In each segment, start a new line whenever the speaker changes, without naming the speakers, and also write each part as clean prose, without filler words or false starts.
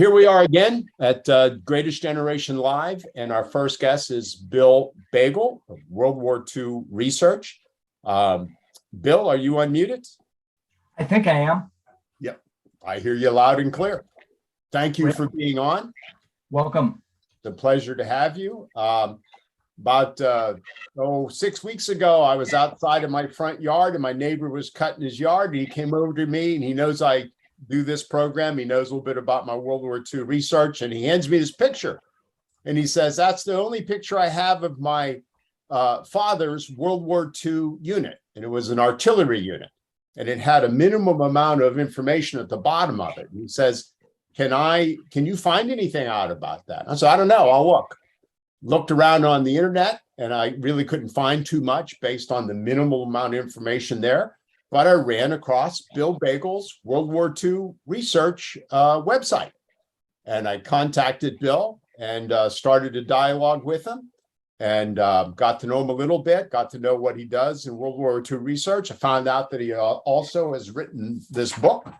Here we are again at Greatest Generation Live, and our first guest is Bill Biegel of World War II Research. Bill, are you unmuted?
I think I am.
Yep, I hear you loud and clear. Thank you for being on.
Welcome.
It's a pleasure to have you. About 6 weeks ago, I was outside of my front yard, and my neighbor was cutting his yard, and he came over to me, and he knows I do this program. He knows a little bit about my World War II research, and he hands me this picture, and he says, "That's the only picture I have of my father's World War II unit." And it was an artillery unit, and it had a minimum amount of information at the bottom of it. And he says, can you find anything out about that? I said, "I don't know, I'll look." Looked around on the internet, and I really couldn't find too much based on the minimal amount of information there. But I ran across Bill Biegel's World War II research website. And I contacted Bill and started a dialogue with him, and got to know him a little bit, got to know what he does in World War II research. I found out that he also has written this book,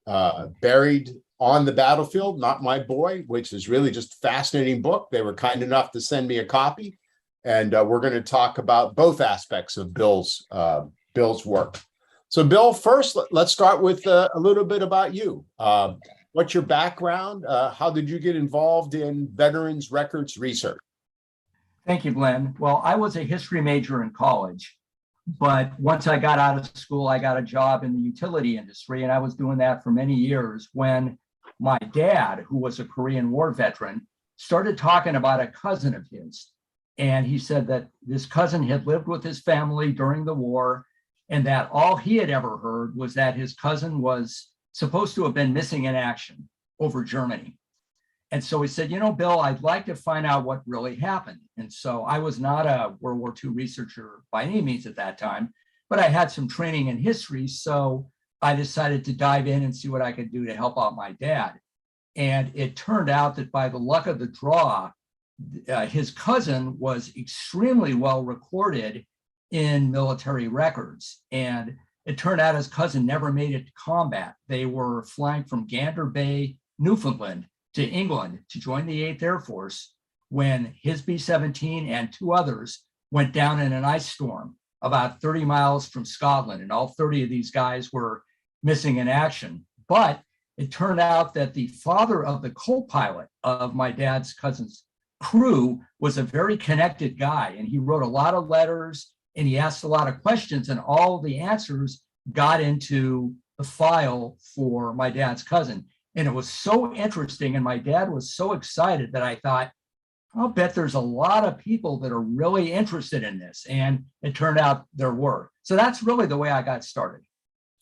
Buried on the Battlefield, Not My Boy, which is really just a fascinating book. They were kind enough to send me a copy. And we're going to talk about both aspects of Bill's work. So, Bill, first, let's start with a little bit about you. What's your background? How did you get involved in veterans records research?
Thank you, Glenn. Well, I was a history major in college, but once I got out of school, I got a job in the utility industry, and I was doing that for many years when my dad, who was a Korean War veteran, started talking about a cousin of his. And he said that this cousin had lived with his family during the war, and that all he had ever heard was that his cousin was supposed to have been missing in action over Germany. And so he said, Bill, I'd like to find out what really happened. And so I was not a World War II researcher by any means at that time, but I had some training in history. So I decided to dive in and see what I could do to help out my dad. And it turned out that by the luck of the draw, his cousin was extremely well recorded in military records. And it turned out his cousin never made it to combat. They were flying from Gander Bay, Newfoundland, to England to join the 8th Air Force when his B-17 and two others went down in an ice storm about 30 miles from Scotland. And all 30 of these guys were missing in action. But it turned out that the father of the co-pilot of my dad's cousin's crew was a very connected guy, and he wrote a lot of letters and he asked a lot of questions, and all the answers got into the file for my dad's cousin. And it was so interesting, and my dad was so excited that I thought, I'll bet there's a lot of people that are really interested in this. And it turned out there were. So that's really the way I got started.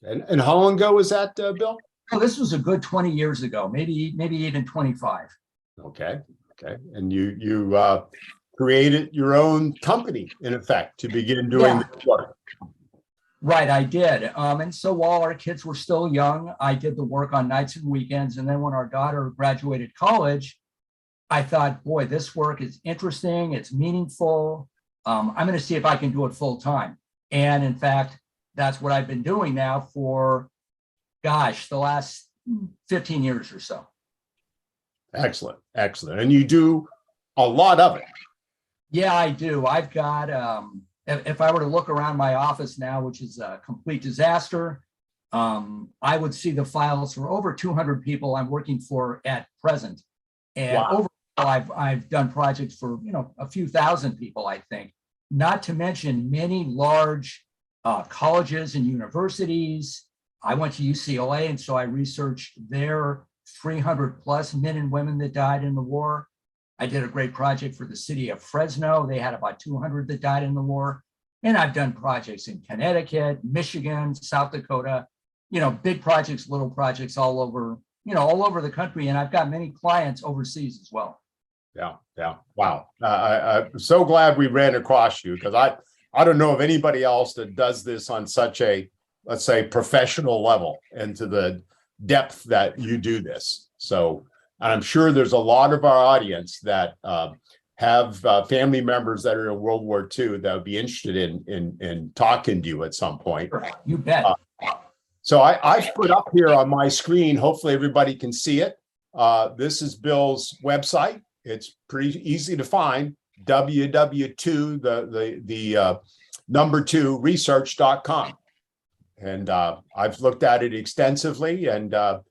And how long ago was that, Bill?
Oh, this was a good 20 years ago, maybe even 25.
Okay. And you created your own company, in effect, to begin doing this work.
Right, I did. And so while our kids were still young, I did the work on nights and weekends. And then when our daughter graduated college, I thought, boy, this work is interesting. It's meaningful. I'm going to see if I can do it full time. And in fact, that's what I've been doing now for, the last 15 years or so.
Excellent. And you do a lot of it.
Yeah, I do. I've got, if I were to look around my office now, which is a complete disaster, I would see the files for over 200 people I'm working for at present. And overall, I've done projects for, a few thousand people, I think, not to mention many large colleges and universities. I went to UCLA, and so I researched their 300 plus men and women that died in the war. I did a great project for the city of Fresno. They had about 200 that died in the war. And I've done projects in Connecticut, Michigan, South Dakota, big projects, little projects all over, all over the country. And I've got many clients overseas as well.
Yeah. Wow. I'm so glad we ran across you, because I don't know of anybody else that does this on such a, let's say, professional level and to the depth that you do this. So, and I'm sure there's a lot of our audience that have family members that are in World War II that would be interested in talking to you at some point.
You bet.
So I've put up here on my screen, hopefully everybody can see it. This is Bill's website. It's pretty easy to find, www2, the number 2 research.com. And I've looked at it extensively, and you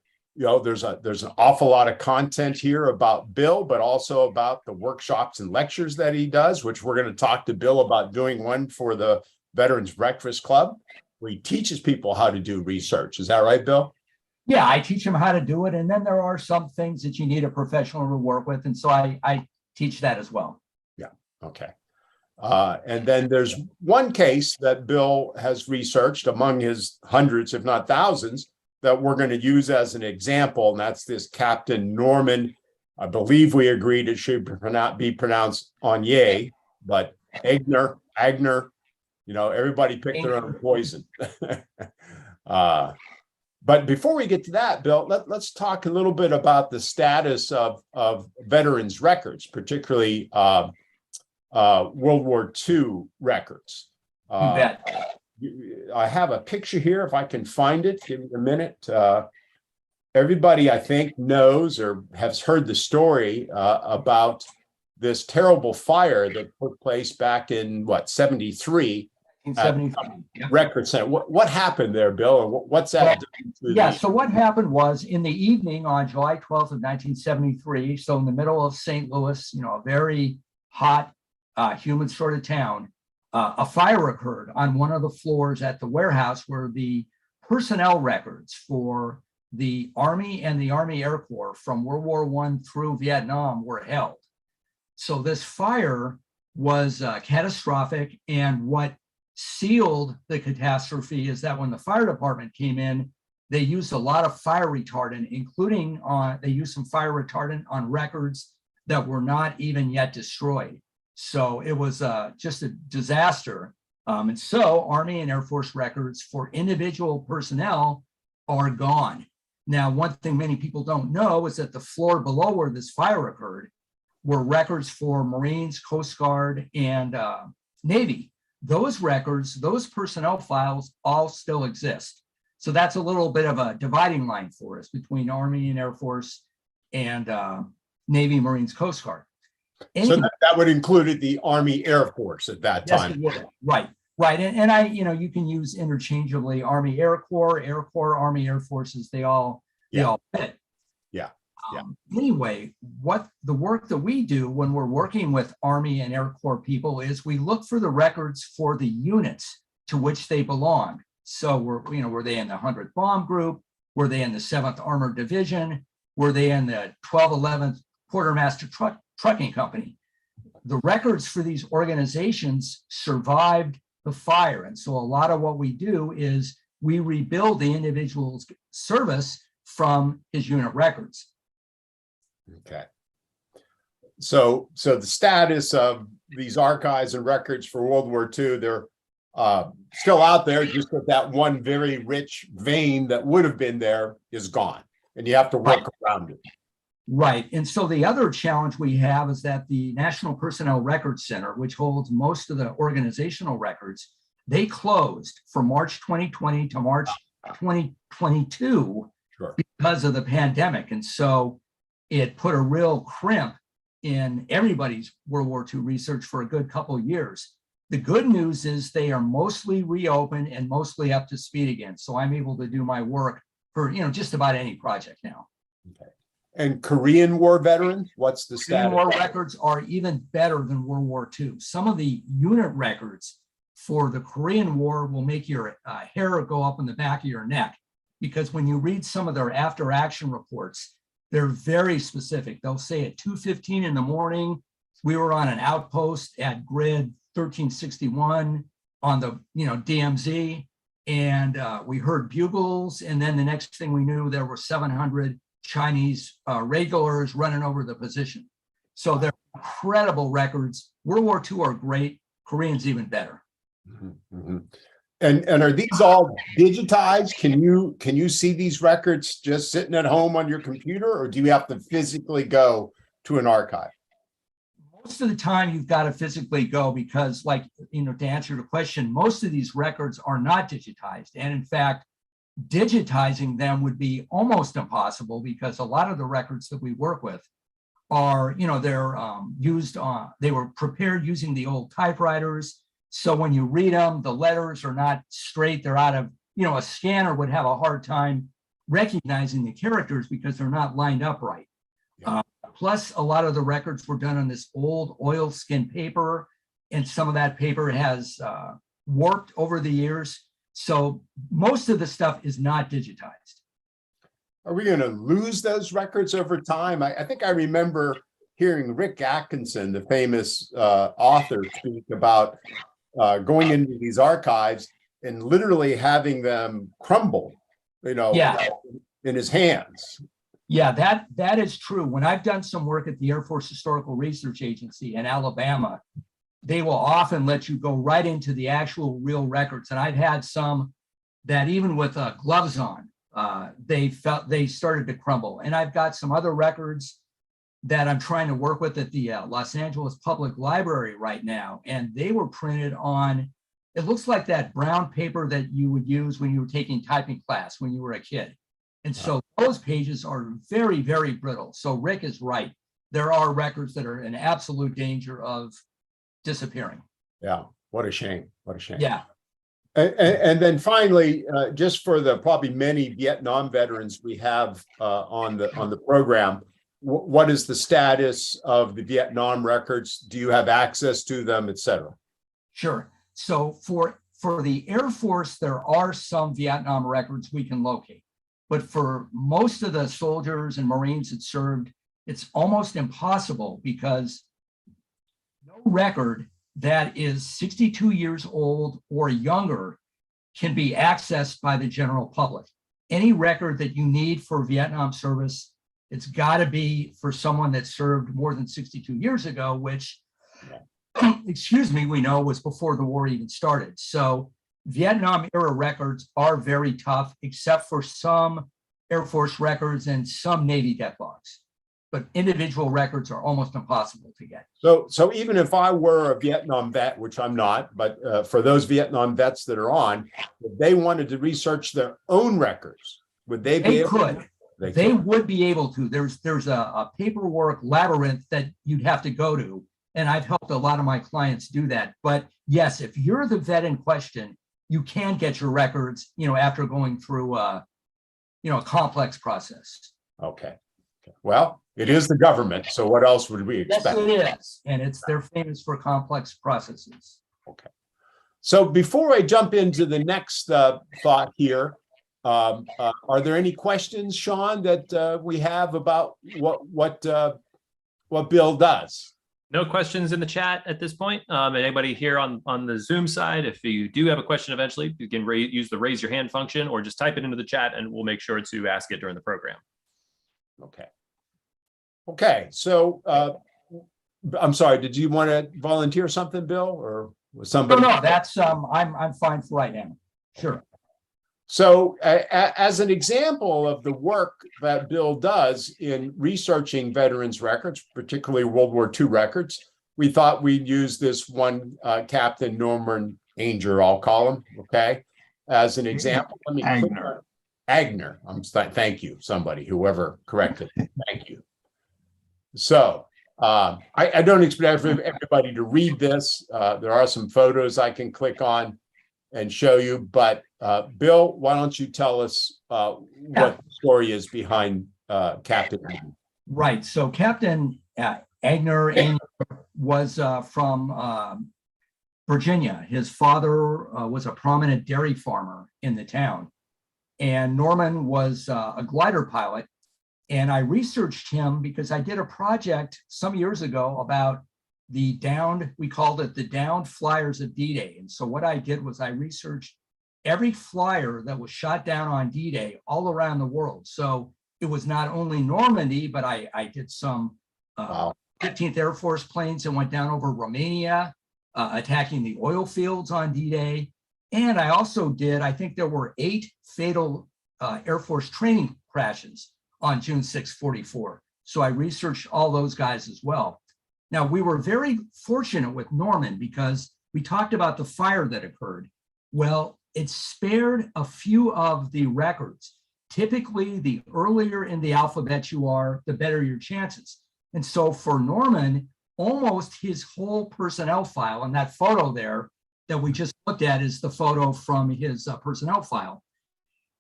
know, there's an awful lot of content here about Bill, but also about the workshops and lectures that he does, which we're going to talk to Bill about doing one for the Veterans Breakfast Club, where he teaches people how to do research. Is that right, Bill?
Yeah, I teach them how to do it. And then there are some things that you need a professional to work with. And so I teach that as well.
Yeah. Okay. And then there's one case that Bill has researched among his hundreds, if not thousands, that we're going to use as an example. And that's this Captain Norman. I believe we agreed it should be pronounced Agner, but Agner, you know, everybody picked their own poison. But before we get to that, Bill, let's talk a little bit about the status of veterans records, particularly World War II records. I have a picture here, if I can find it. Give me a minute. Everybody, I think, knows or has heard the story about this terrible fire that took place back in, what, 73? Record Center. What happened there, Bill? And what's that?
So what happened was in the evening on July 12th of 1973, so in the middle of St. Louis, you know, a very hot, humid sort of town, a fire occurred on one of the floors at the warehouse where the personnel records for the Army and the Army Air Corps from World War I through Vietnam were held. So this fire was catastrophic, and what sealed the catastrophe is that when the fire department came in, they used a lot of fire retardant, including they used some fire retardant on records that were not even yet destroyed. So it was just a disaster. And so Army and Air Force records for individual personnel are gone. Now, one thing many people don't know is that the floor below where this fire occurred were records for Marines, Coast Guard, and Navy. Those records, those personnel files all still exist. So that's a little bit of a dividing line for us between Army and Air Force and Navy, Marines, Coast Guard.
So that would include the Army Air Force at that time.
Yes, right. And I, you know, you can use interchangeably Army Air Corps, Army Air Forces, they all fit.
Yeah.
Anyway, what the work that we do when we're working with Army and Air Corps people is we look for the records for the units to which they belong. So were they in the 100th Bomb Group? Were they in the 7th Armored Division? Were they in the 1211th Quartermaster Trucking Company? The records for these organizations survived the fire. And so a lot of what we do is we rebuild the individual's service from his unit records.
Okay. So the status of these archives and records for World War II, they're still out there, just that one very rich vein that would have been there is gone, and you have to work around it.
Right. And so the other challenge we have is that the National Personnel Records Center, which holds most of the organizational records, they closed from March 2020 to March 2022 because of the pandemic. And so it put a real crimp in everybody's World War II research for a good couple of years. The good news is they are mostly reopened and mostly up to speed again. So I'm able to do my work for, you know, just about any project now.
Okay. And Korean War veterans, what's the status?
Korean War records are even better than World War II. Some of the unit records for the Korean War will make your hair go up in the back of your neck, because when you read some of their after action reports, they're very specific. They'll say at 2:15 in the morning, we were on an outpost at grid 1361 on the DMZ, and we heard bugles. And then the next thing we knew, there were 700 Chinese regulars running over the position. So they're incredible records. World War II are great. Koreans even better.
Mm-hmm. And are these all digitized? Can you see these records just sitting at home on your computer, or do you have to physically go to an archive?
Most of the time you've got to physically go because, like, to answer the question, most of these records are not digitized. And in fact, digitizing them would be almost impossible because a lot of the records that we work with are, they're they were prepared using the old typewriters. So when you read them, the letters are not straight. They're out of, a scanner would have a hard time recognizing the characters because they're not lined up right.
Yeah.
Plus, a lot of the records were done on this old oilskin paper, and some of that paper has warped over the years. So most of the stuff is not digitized.
Are we going to lose those records over time? I think I remember hearing Rick Atkinson, the famous author, speak about going into these archives and literally having them crumble,
Yeah.
in his hands.
Yeah, that is true. When I've done some work at the Air Force Historical Research Agency in Alabama, they will often let you go right into the actual real records. And I've had some that even with gloves on, they started to crumble. And I've got some other records that I'm trying to work with at the Los Angeles Public Library right now. And they were printed on, it looks like that brown paper that you would use when you were taking typing class when you were a kid. And so those pages are very, very brittle. So Rick is right. There are records that are in absolute danger of disappearing.
Yeah, what a shame. What a shame.
Yeah.
And then finally, just for the probably many Vietnam veterans we have on the program, what is the status of the Vietnam records? Do you have access to them, et cetera?
Sure. So for the Air Force, there are some Vietnam records we can locate. But for most of the soldiers and Marines that served, it's almost impossible because no record that is 62 years old or younger can be accessed by the general public. Any record that you need for Vietnam service, it's got to be for someone that served more than 62 years ago, which, excuse me, we know was before the war even started. So Vietnam era records are very tough, except for some Air Force records and some Navy death logs. But individual records are almost impossible to get.
So even if I were a Vietnam vet, which I'm not, but for those Vietnam vets that are on, if they wanted to research their own records, would they be able to?
They would be able to. There's a paperwork labyrinth that you'd have to go to. And I've helped a lot of my clients do that. But yes, if you're the vet in question, you can get your records, after going through a complex process.
Okay. Well, it is the government. So what else would we expect?
Yes, it is. And they're famous for complex processes.
Okay. So before I jump into the next thought here, are there any questions, Sean, that we have about what Bill does?
No questions in the chat at this point. Anybody here on the Zoom side, if you do have a question eventually, you can use the raise your hand function or just type it into the chat and we'll make sure to ask it during the program.
Okay. Okay. So I'm sorry, did you want to volunteer something, Bill, or was somebody?
No, that's I'm fine for right now. Sure.
So as an example of the work that Bill does in researching veterans records, particularly World War II records, we thought we'd use this one Captain Norman Agner, I'll call him, okay, as an example. Let me Agner. Agner. Thank you, somebody, whoever corrected it. Thank you. So I don't expect everybody to read this. There are some photos I can click on and show you, but Bill, why don't you tell us what the story is behind Captain Agner?
Right. So Captain Agner was from Virginia. His father was a prominent dairy farmer in the town, and Norman was a glider pilot. And I researched him because I did a project some years ago about the downed, we called it the downed flyers of D-Day. And so what I did was I researched every flyer that was shot down on D-Day all around the world. So it was not only Normandy, but I did some 15th Air Force planes that went down over Romania, attacking the oil fields on D-Day. And I also did, I think there were 8 fatal Air Force training crashes on June 6, 44. So I researched all those guys as well. Now, we were very fortunate with Norman because we talked about the fire that occurred. Well, it spared a few of the records. Typically, the earlier in the alphabet you are, the better your chances. And so for Norman, almost his whole personnel file, and that photo there that we just looked at is the photo from his personnel file.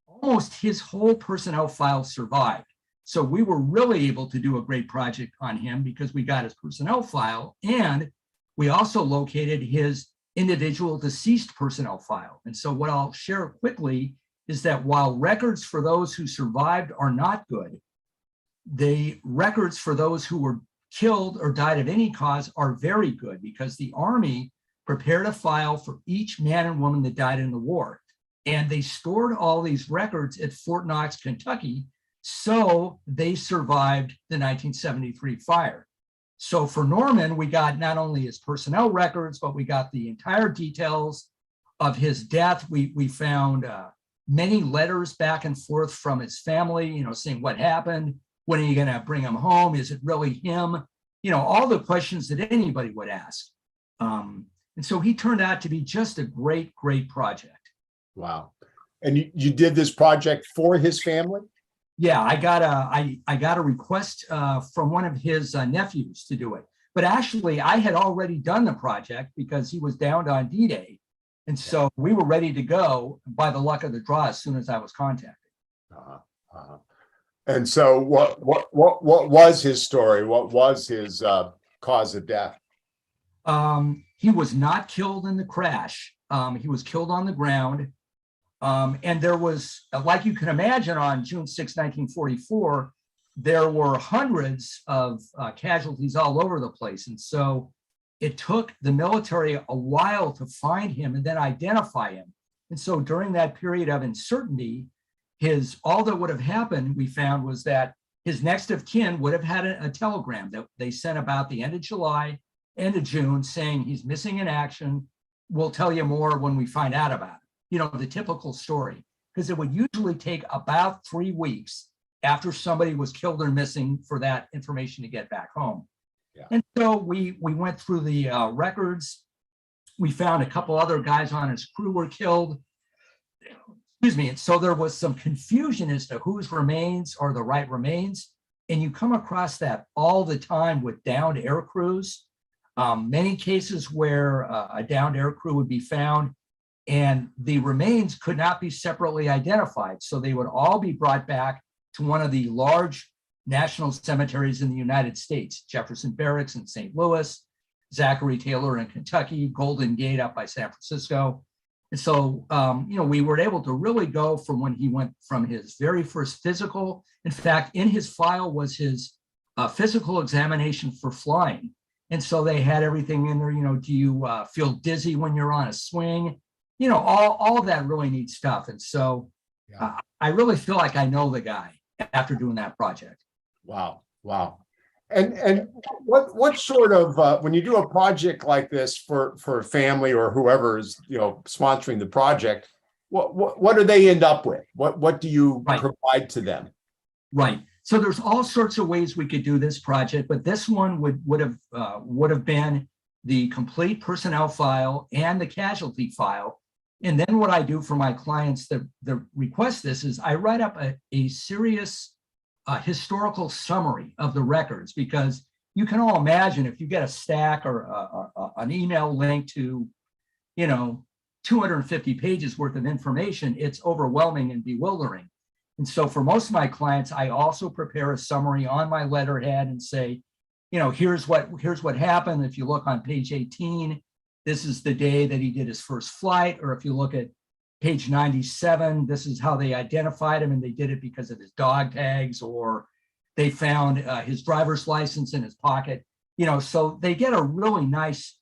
Almost his whole personnel file survived. So we were really able to do a great project on him because we got his personnel file, and we also located his individual deceased personnel file. And so what I'll share quickly is that while records for those who survived are not good, the records for those who were killed or died of any cause are very good, because the Army prepared a file for each man and woman that died in the war. And they stored all these records at Fort Knox, Kentucky, so they survived the 1973 fire. So for Norman, we got not only his personnel records, but we got the entire details of his death. We found many letters back and forth from his family, saying what happened, when are you going to bring him home? Is it really him? All the questions that anybody would ask. And so he turned out to be just a great, great project.
Wow. And you did this project for his family?
Yeah, I got a request from one of his nephews to do it. But actually, I had already done the project because he was downed on D-Day. And so we were ready to go by the luck of the draw as soon as I was contacted.
And so what was his story? What was his cause of death?
He was not killed in the crash. He was killed on the ground. And there was, like you can imagine, on June 6, 1944, there were hundreds of casualties all over the place. And so it took the military a while to find him and then identify him. And so during that period of uncertainty, all that would have happened, we found, was that his next of kin would have had a telegram that they sent about the end of July, end of June, saying he's missing in action. We'll tell you more when we find out about it. The typical story, because it would usually take about 3 weeks after somebody was killed or missing for that information to get back home. Yeah. And so we went through the records. We found a couple other guys on his crew were killed. Excuse me. And so there was some confusion as to whose remains are the right remains. And you come across that all the time with downed air crews. Many cases where a downed air crew would be found, and the remains could not be separately identified. So they would all be brought back to one of the large national cemeteries in the United States: Jefferson Barracks in St. Louis, Zachary Taylor in Kentucky, Golden Gate up by San Francisco. And so, we were able to really go from when he went from his very first physical. In fact, in his file was his physical examination for flying. And so they had everything in there, do you feel dizzy when you're on a swing? All that really neat stuff. And so I really feel like I know the guy after doing that project.
Wow. And what sort of, when you do a project like this for a family or whoever is, sponsoring the project, what do they end up with? What do you provide to them?
Right. So there's all sorts of ways we could do this project, but this one would have been the complete personnel file and the casualty file. And then what I do for my clients that request this is I write up a serious historical summary of the records, because you can all imagine if you get a stack or an email link to, 250 pages worth of information, it's overwhelming and bewildering. And so for most of my clients, I also prepare a summary on my letterhead and say, here's what happened. If you look on page 18, this is the day that he did his first flight. Or if you look at page 97, this is how they identified him, and they did it because of his dog tags, or they found his driver's license in his pocket. So they get a really nice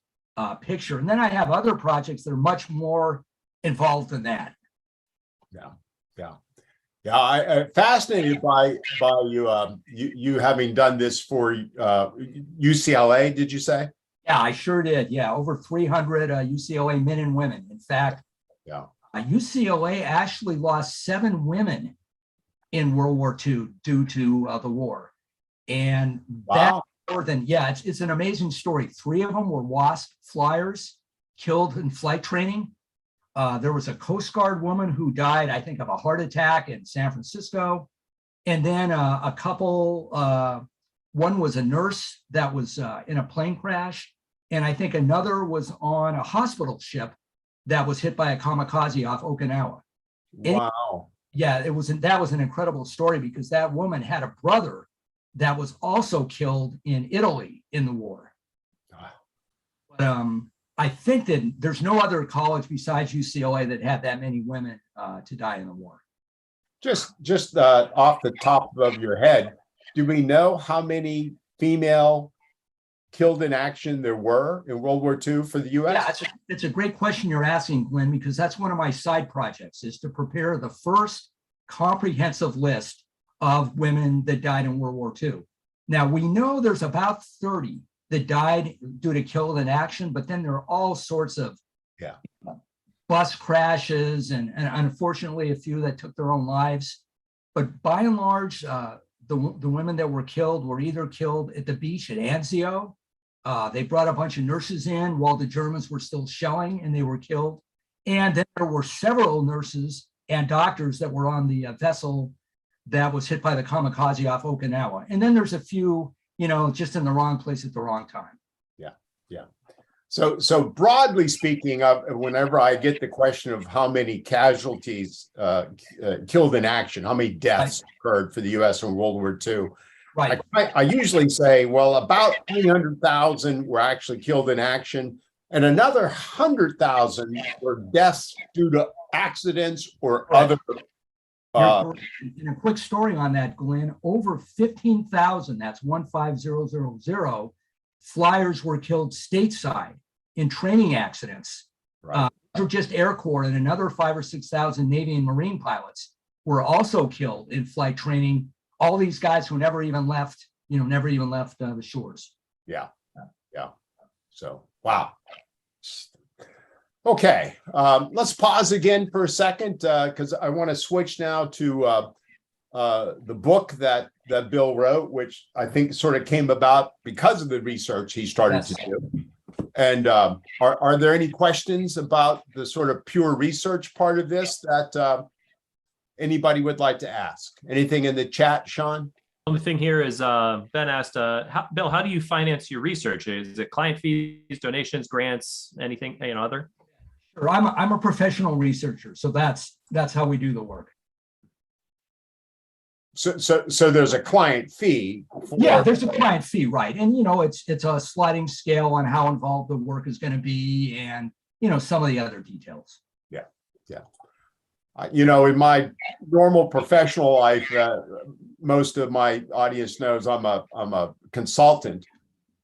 picture. And then I have other projects that are much more involved than that.
Yeah, I'm fascinated by you having done this for UCLA, did you say?
Yeah, I sure did. Yeah, over 300 UCLA men and women. In fact, UCLA actually lost 7 women in World War II due to the war. And that's more than, it's an amazing story. 3 of them were WASP flyers killed in flight training. There was a Coast Guard woman who died, I think, of a heart attack in San Francisco. And then a couple, one was a nurse that was in a plane crash. And I think another was on a hospital ship that was hit by a kamikaze off Okinawa.
Wow.
Yeah, that was an incredible story because that woman had a brother that was also killed in Italy in the war. But I think that there's no other college besides UCLA that had that many women to die in the war.
Just off the top of your head, do we know how many female killed in action there were in World War II for the U.S.?
Yeah, it's a great question you're asking, Glenn, because that's one of my side projects, is to prepare the first comprehensive list of women that died in World War II. Now, we know there's about 30 that died due to killed in action, but then there are all sorts of bus crashes and unfortunately a few that took their own lives. But by and large, the women that were killed were either killed at the beach at Anzio. They brought a bunch of nurses in while the Germans were still shelling and they were killed. And then there were several nurses and doctors that were on the vessel that was hit by the kamikaze off Okinawa. And then there's a few, just in the wrong place at the wrong time.
Yeah. So broadly speaking, whenever I get the question of how many casualties killed in action, how many deaths occurred for the U.S. in World War II,
right?
I usually say, well, about 300,000 were actually killed in action, and another 100,000 were deaths due to accidents or other.
And a quick story on that, Glenn, over 15,000, that's 15000 flyers were killed stateside in training accidents.
Right.
Or just Air Corps, and another 5,000 or 6,000 Navy and Marine pilots were also killed in flight training. All these guys who never even left, the shores.
Yeah. So, wow. Okay, let's pause again for a second because I want to switch now to the book that Bill wrote, which I think sort of came about because of the research he started to do. And are there any questions about the sort of pure research part of this that anybody would like to ask? Anything in the chat, Sean?
Only thing here is Ben asked, Bill, how do you finance your research? Is it client fees, donations, grants, anything, other?
Sure, I'm a professional researcher, so that's how we do the work.
So there's a client fee.
Yeah, there's a client fee, right? And it's a sliding scale on how involved the work is going to be, and some of the other details.
Yeah. In my normal professional life, most of my audience knows I'm a consultant,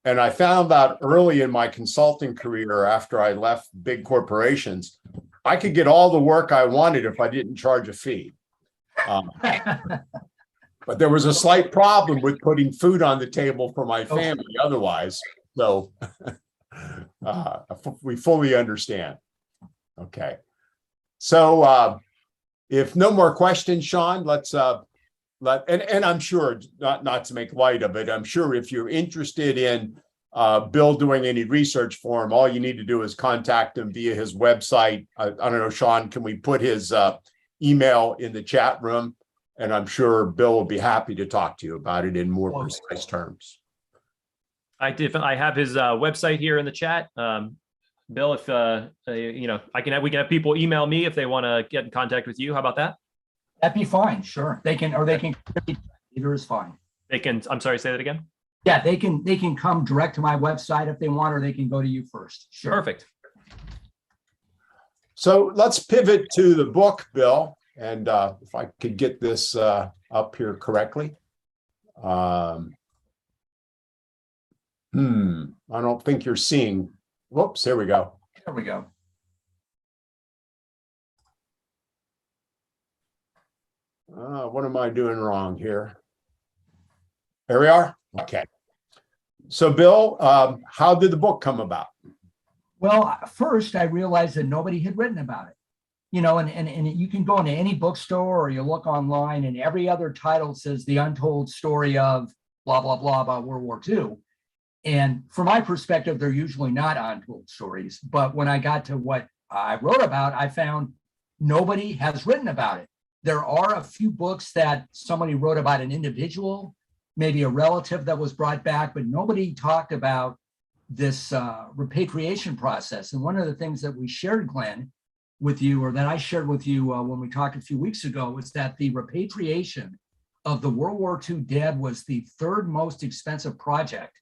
and I found out early in my consulting career, after I left big corporations, I could get all the work I wanted if I didn't charge a fee. But there was a slight problem with putting food on the table for my family otherwise. So we fully understand. Okay. So if no more questions, Sean, let's and I'm sure, not to make light of it, I'm sure if you're interested in Bill doing any research for him, all you need to do is contact him via his website. I don't know, Sean, can we put his email in the chat room? And I'm sure Bill will be happy to talk to you about it in more precise terms.
I have his website here in the chat. Bill, if we can have people email me if they want to get in contact with you. How about that?
That'd be fine. Sure, they can either is fine.
They can. I'm sorry. Say that again.
Yeah, they can come direct to my website if they want, or they can go to you first. Sure.
Perfect.
So let's pivot to the book, Bill. And if I could get this up here correctly. I don't think you're seeing. Whoops, here we go.
There we go.
What am I doing wrong here? There we are. Okay. So, Bill, how did the book come about?
Well, first, I realized that nobody had written about it. And you can go into any bookstore or you look online and every other title says the untold story of blah, blah, blah about World War II. And from my perspective, they're usually not untold stories. But when I got to what I wrote about, I found nobody has written about it. There are a few books that somebody wrote about an individual, maybe a relative that was brought back, but nobody talked about this repatriation process. And one of the things that we shared, Glenn, with you, or that I shared with you when we talked a few weeks ago, was that the repatriation of the World War II dead was the third most expensive project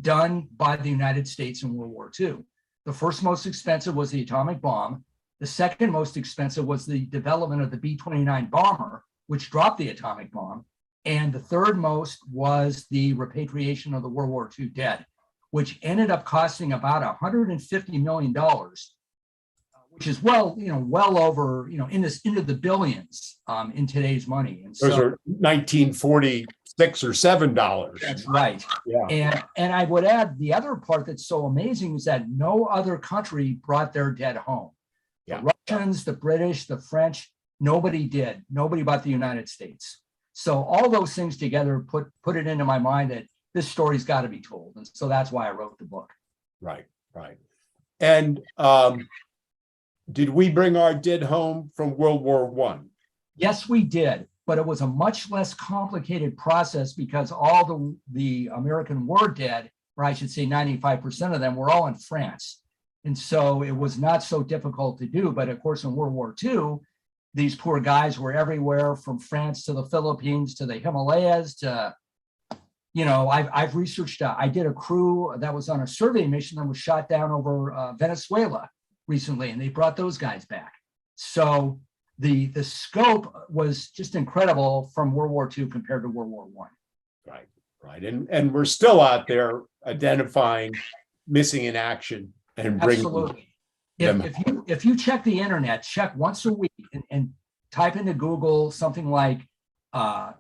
done by the United States in World War II. The first most expensive was the atomic bomb. The second most expensive was the development of the B-29 bomber, which dropped the atomic bomb. And the third most was the repatriation of the World War II dead, which ended up costing about $150 million, which is well over, into the billions in today's money. And
Those
so,
are 1946 or $7.
that's right.
Yeah.
And I would add, the other part that's so amazing is that no other country brought their dead home.
Yeah.
The Russians, the British, the French, nobody did. Nobody but the United States. So all those things together put it into my mind that this story's got to be told. And so that's why I wrote the book.
Right. And did we bring our dead home from World War I?
Yes, we did, but it was a much less complicated process because all the American war dead, or I should say 95% of them, were all in France. And so it was not so difficult to do. But of course, in World War II, these poor guys were everywhere from France to the Philippines to the Himalayas to, I've researched, I did a crew that was on a survey mission that was shot down over Venezuela recently, and they brought those guys back. So the scope was just incredible from World War II compared to World War I.
Right. And we're still out there identifying missing in action and bringing
Absolutely.
them.
If you check the internet, check once a week and type into Google something like World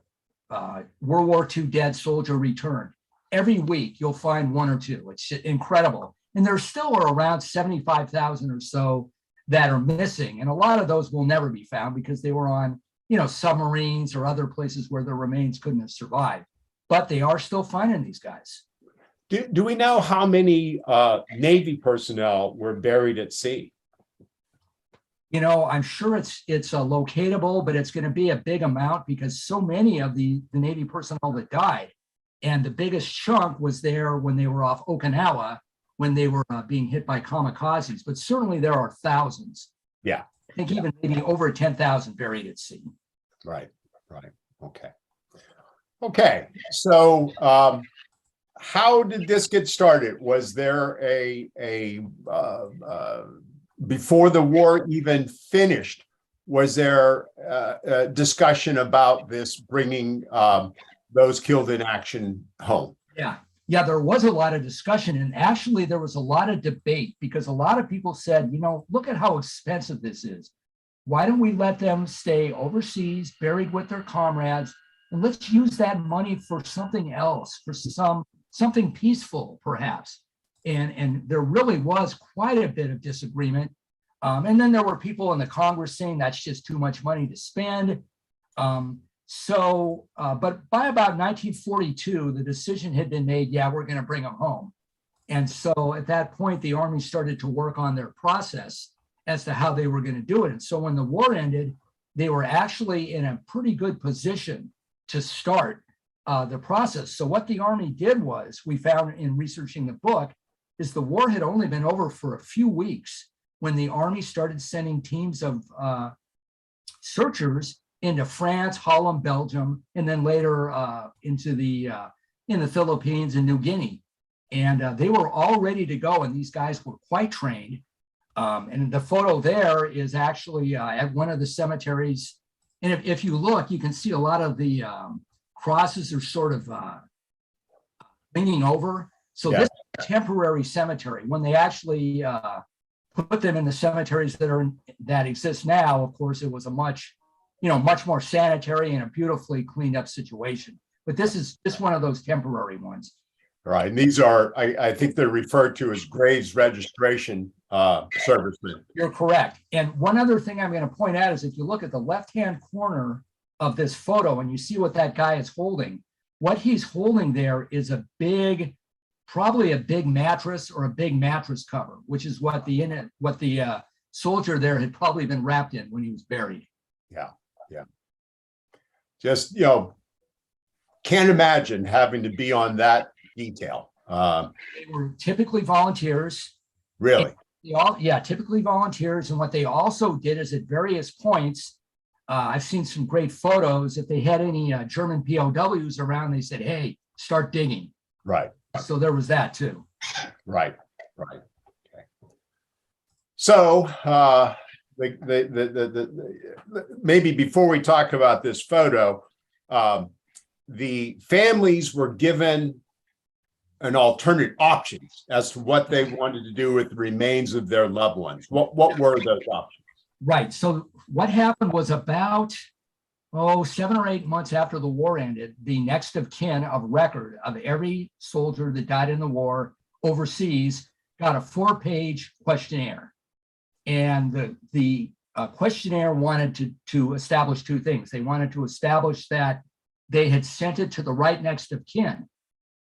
War II dead soldier returned. Every week you'll find one or two. It's incredible. And there still are around 75,000 or so that are missing. And a lot of those will never be found because they were on, submarines or other places where their remains couldn't have survived. But they are still finding these guys.
Do we know how many Navy personnel were buried at sea?
I'm sure it's locatable, but it's going to be a big amount because so many of the Navy personnel that died, and the biggest chunk was there when they were off Okinawa, when they were being hit by kamikazes. But certainly there are thousands.
Yeah.
I think even maybe over 10,000 buried at sea.
Right. Okay. So how did this get started? Was there a before the war even finished, was there a discussion about this bringing those killed in action home?
Yeah, there was a lot of discussion, and actually there was a lot of debate because a lot of people said, look at how expensive this is. Why don't we let them stay overseas, buried with their comrades, and let's use that money for something else, for something peaceful, perhaps. And there really was quite a bit of disagreement. And then there were people in the Congress saying that's just too much money to spend. But by about 1942, the decision had been made, we're going to bring them home. And so at that point, the Army started to work on their process as to how they were going to do it. And so when the war ended, they were actually in a pretty good position to start the process. So what the Army did was, we found in researching the book, is the war had only been over for a few weeks when the Army started sending teams of searchers into France, Holland, Belgium, and then later in the Philippines and New Guinea. And they were all ready to go, and these guys were quite trained. And the photo there is actually at one of the cemeteries. And if you look, you can see a lot of the crosses are sort of leaning over. So this is a temporary cemetery. When they actually put them in the cemeteries that exist now, of course, it was a much more sanitary and a beautifully cleaned up situation. But this is just one of those temporary ones.
Right. And these are, I think they're referred to as graves registration servicemen.
You're correct. And one other thing I'm going to point out is if you look at the left-hand corner of this photo and you see what that guy is holding, what he's holding there is probably a big mattress or a big mattress cover, which is what the soldier there had probably been wrapped in when he was buried.
Yeah. Just, can't imagine having to be on that detail.
They were typically volunteers.
Really?
Typically volunteers. And what they also did is at various points, I've seen some great photos. If they had any German POWs around, they said, hey, start digging.
Right.
So there was that too.
Right. Okay. So maybe before we talk about this photo, the families were given an alternate options as to what they wanted to do with the remains of their loved ones. What were those options?
Right. So what happened was about 7 or 8 months after the war ended, the next of kin of record of every soldier that died in the war overseas got a 4-page questionnaire. And the questionnaire wanted to establish 2 things. They wanted to establish that they had sent it to the right next of kin.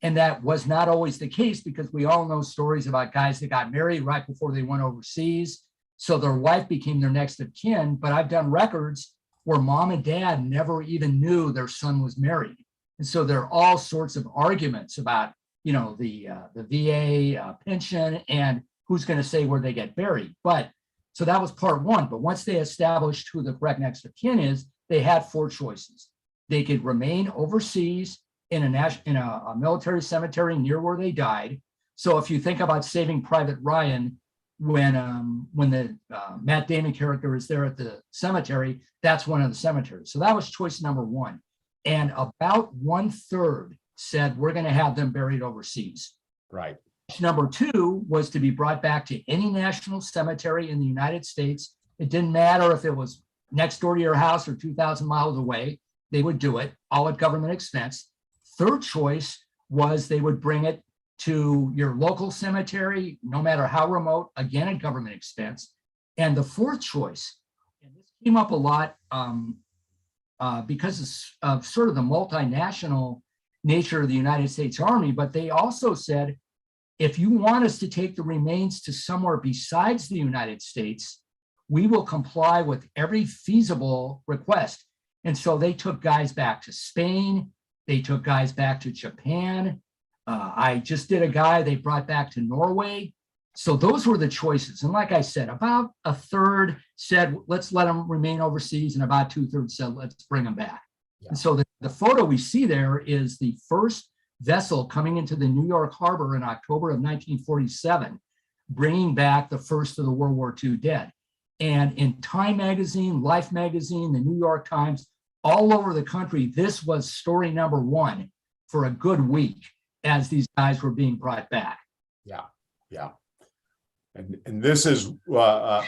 And that was not always the case, because we all know stories about guys that got married right before they went overseas. So their wife became their next of kin. But I've done records where mom and dad never even knew their son was married. And so there are all sorts of arguments about, the VA pension and who's going to say where they get buried. But so that was part 1. But once they established who the correct next of kin is, they had 4 choices. They could remain overseas in a military cemetery near where they died. So if you think about Saving Private Ryan, when the Matt Damon character is there at the cemetery, that's one of the cemeteries. So that was choice number 1. And about 1/3 said, we're going to have them buried overseas.
Right.
Number 2 was to be brought back to any national cemetery in the United States. It didn't matter if it was next door to your house or 2,000 miles away. They would do it, all at government expense. 3rd choice was they would bring it to your local cemetery, no matter how remote, again at government expense. And the 4th choice, and this came up a lot because of sort of the multinational nature of the United States Army, but they also said, if you want us to take the remains to somewhere besides the United States, we will comply with every feasible request. And so they took guys back to Spain. They took guys back to Japan. I just did a guy they brought back to Norway. So those were the choices. And like I said, about 1/3 said, let's let them remain overseas. And about 2/3 said, let's bring them back. Yeah. And so the photo we see there is the first vessel coming into the New York harbor in October of 1947, bringing back the first of the World War II dead. And in Time magazine, Life magazine, the New York Times, all over the country, this was story number 1 for a good week as these guys were being brought back.
Yeah. And this is, now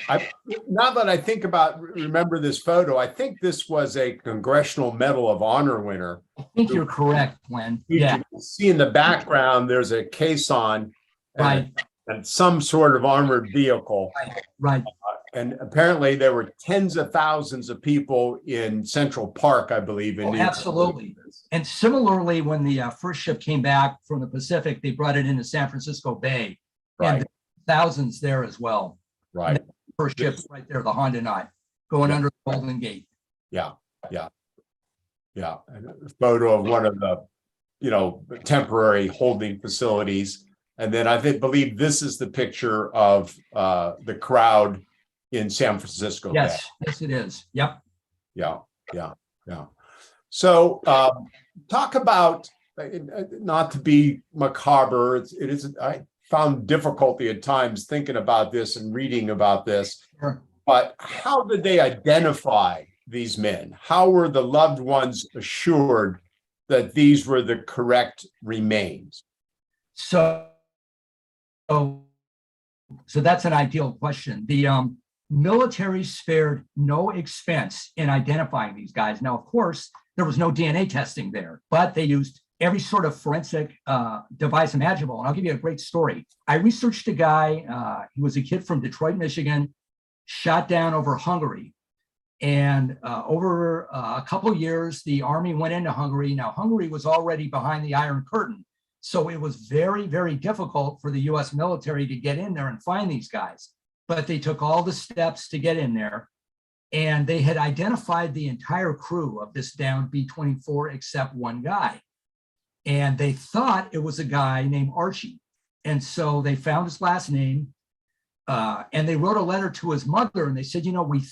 that I think remember this photo, I think this was a Congressional Medal of Honor winner.
I think you're correct, Glenn.
You can see in the background, there's a caisson and some sort of armored vehicle.
Right.
And apparently there were tens of thousands of people in Central Park, I believe.
Absolutely. And similarly, when the first ship came back from the Pacific, they brought it into San Francisco Bay.
Right.
And thousands there as well.
Right.
The first ship right there, the Honda Knot, going under the Golden Gate.
Yeah. And a photo of one of the, temporary holding facilities. And then I believe this is the picture of the crowd in San Francisco.
Yes, it is. Yep.
Yeah. So talk about, not to be macabre, I found difficulty at times thinking about this and reading about this.
Sure.
But how did they identify these men? How were the loved ones assured that these were the correct remains?
So that's an ideal question. The military spared no expense in identifying these guys. Now, of course, there was no DNA testing there, but they used every sort of forensic device imaginable. And I'll give you a great story. I researched a guy, he was a kid from Detroit, Michigan, shot down over Hungary. And over a couple of years, the Army went into Hungary. Now, Hungary was already behind the Iron Curtain. So it was very, very difficult for the US military to get in there and find these guys. but they took all the steps to get in there. And they had identified the entire crew of this downed B-24 except one guy. And they thought it was a guy named Archie. And so they found his last name, and they wrote a letter to his mother, and they said, you know, we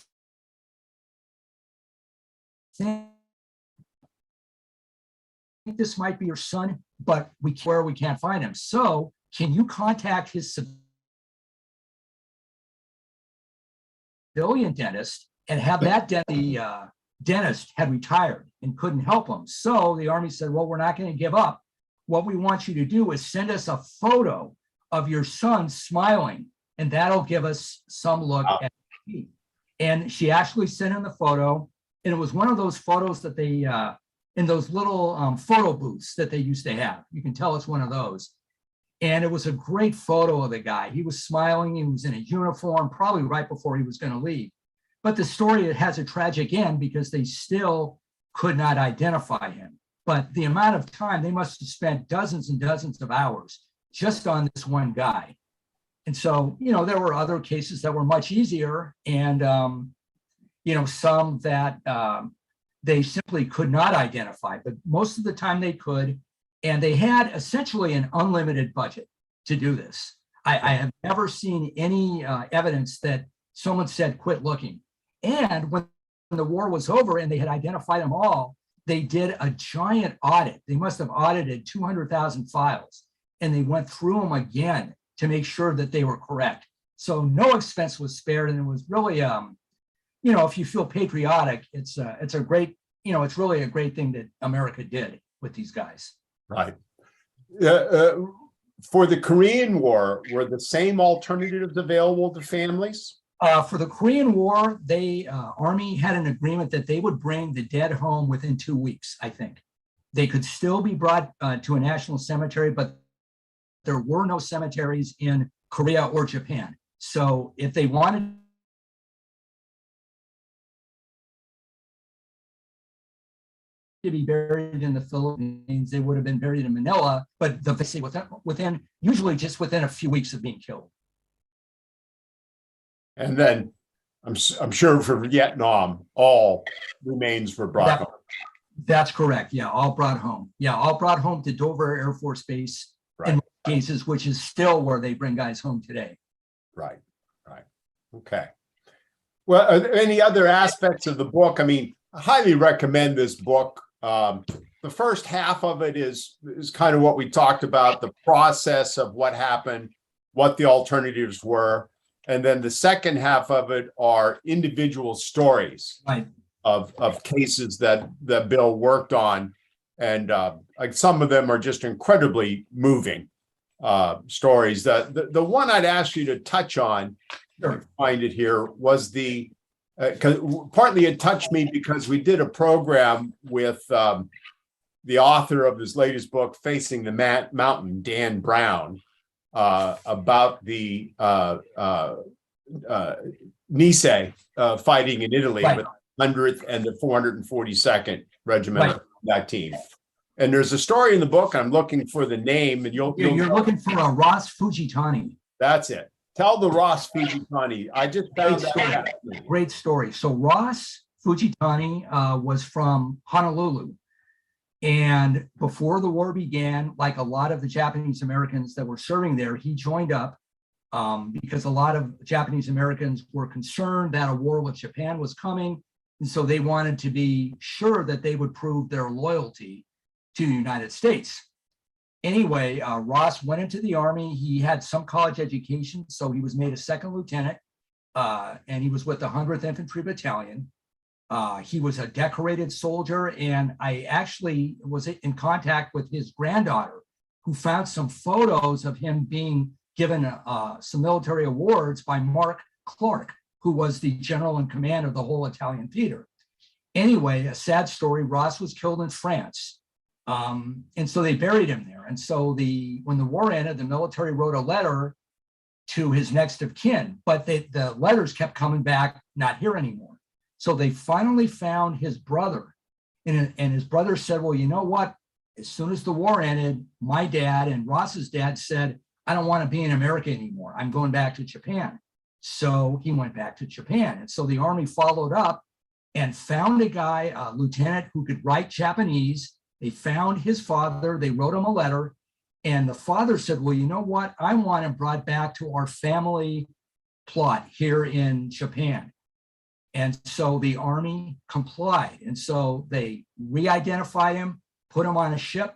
think this might be your son, but we can't find him. So can you contact his civilian dentist and have that dentist had retired and couldn't help him. So the Army said, well, we're not going to give up. What we want you to do is send us a photo of your son smiling, and that'll give us some look at it. And she actually sent in the photo, and it was one of those photos that they, in those little photo booths that they used to have. You can tell it's one of those. And it was a great photo of the guy. He was smiling, he was in a uniform, probably right before he was going to leave. But the story, it has a tragic end because they still could not identify him. But the amount of time, they must have spent dozens and dozens of hours just on this one guy. And so, you know, there were other cases that were much easier, and, you know, some that they simply could not identify, but most of the time they could. And they had essentially an unlimited budget to do this. I have never seen any evidence that someone said, quit looking. And when the war was over and they had identified them all, they did a giant audit. They must have audited 200,000 files, and they went through them again to make sure that they were correct. So no expense was spared, and it was really, you know, if you feel patriotic, it's a great, you know, it's really a great thing that America did with these guys.
Right. For the Korean War, were the same alternatives available to families?
For the Korean War, they Army had an agreement that they would bring the dead home within 2 weeks, I think. They could still be brought to a national cemetery, but there were no cemeteries in Korea or Japan. So if they wanted to be buried in the Philippines, they would have been buried in Manila, but within usually just within a few weeks of being killed.
And then I'm sure for Vietnam, all remains were brought home.
That's correct. Yeah, all brought home. Yeah, all brought home to Dover Air Force Base in most cases, which is still where they bring guys home today.
Right. Okay. Well, are there any other aspects of the book? I mean, I highly recommend this book. The first half of it is kind of what we talked about, the process of what happened, what the alternatives were. And then the second half of it are individual stories of cases that Bill worked on. And like some of them are just incredibly moving stories. The one I'd ask you to touch on, sure, find it here, was the, partly it touched me because we did a program with the author of his latest book, Facing the Mountain, Dan Brown, about the Nice fighting in Italy with the 100th and the 442nd Regiment of that team. And there's a story in the book. I'm looking for the name, and you're
looking for a Ross Fujitani.
That's it. Tell the Ross Fujitani. I just found that.
Great story. So Ross Fujitani was from Honolulu. And before the war began, like a lot of the Japanese Americans that were serving there, he joined up because a lot of Japanese Americans were concerned that a war with Japan was coming. And so they wanted to be sure that they would prove their loyalty to the United States. Anyway, Ross went into the Army. He had some college education, so he was made a second lieutenant, and he was with the 100th Infantry Battalion. He was a decorated soldier, and I actually was in contact with his granddaughter, who found some photos of him being given some military awards by Mark Clark, who was the general in command of the whole Italian theater. Anyway, a sad story, Ross was killed in France. And so they buried him there. And so when the war ended, the military wrote a letter to his next of kin, but the letters kept coming back, not here anymore. So they finally found his brother, and his brother said, well, you know what? As soon as the war ended, my dad and Ross's dad said, I don't want to be in America anymore. I'm going back to Japan. So he went back to Japan. And so the Army followed up and found a guy, a lieutenant who could write Japanese. They found his father. They wrote him a letter. And the father said, well, you know what? I want him brought back to our family plot here in Japan. And so the Army complied. And so they re-identified him, put him on a ship,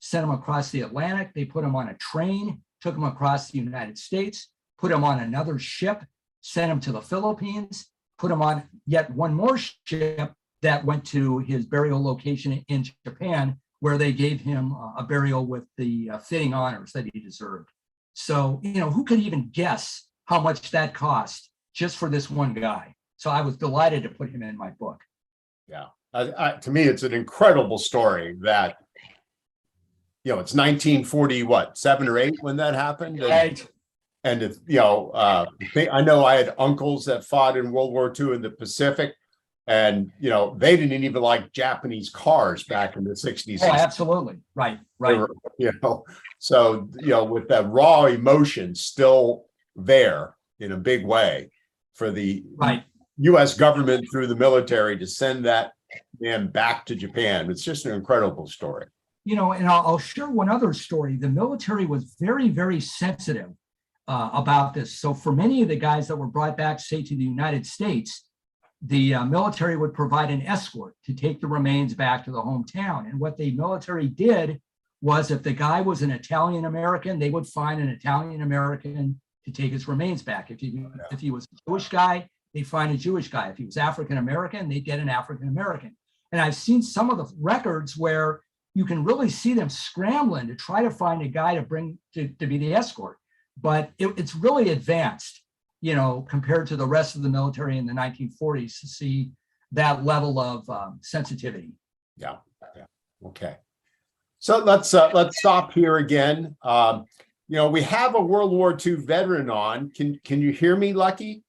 sent him across the Atlantic. They put him on a train, took him across the United States, put him on another ship, sent him to the Philippines, put him on yet one more ship that went to his burial location in Japan, where they gave him a burial with the fitting honors that he deserved. So, you know, who could even guess how much that cost just for this one guy? So I was delighted to put him in my book.
Yeah. To me, it's an incredible story that, you know, it's 1940, what, 7 or 8 when that happened?
Right.
And it's, you know, I know I had uncles that fought in World War II in the Pacific, and, you know, they didn't even like Japanese cars back in the 60s.
Oh, absolutely. Right. Right.
Were, you know, so, you know, with that raw emotion still there in a big way for the
Right.
U.S. government through the military to send that man back to Japan. It's just an incredible story.
You know, and I'll share one other story. The military was very, very sensitive about this. So for many of the guys that were brought back, say, to the United States, the military would provide an escort to take the remains back to the hometown. And what the military did was, if the guy was an Italian American, they would find an Italian American to take his remains back. If he was a Jewish guy, they'd find a Jewish guy. If he was African American, they'd get an African American. And I've seen some of the records where you can really see them scrambling to try to find a guy to bring to be the escort. But it's really advanced, you know, compared to the rest of the military in the 1940s to see that level of sensitivity.
Yeah. Yeah. Okay. So let's stop here again. You know, we have a World War II veteran on. Can you hear me, Lucky?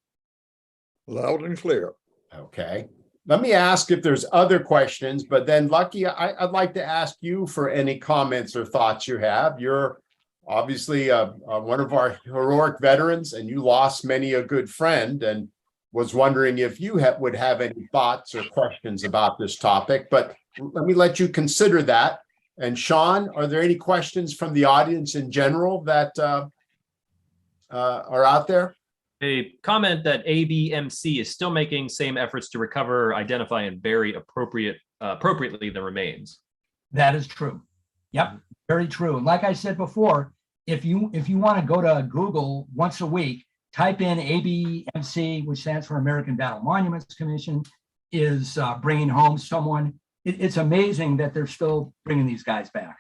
Loud and clear.
Okay. Let me ask if there's other questions, but then Lucky, I'd like to ask you for any comments or thoughts you have. You're obviously one of our heroic veterans, and you lost many a good friend, and was wondering if you would have any thoughts or questions about this topic, but let me let you consider that. And Sean, are there any questions from the audience in general that are out there?
A comment that ABMC is still making same efforts to recover, identify, and bury appropriately the remains.
That is true. Yep, very true. And like I said before, if you want to go to Google once a week, type in ABMC, which stands for American Battle Monuments Commission, is bringing home someone. It's amazing that they're still bringing these guys back.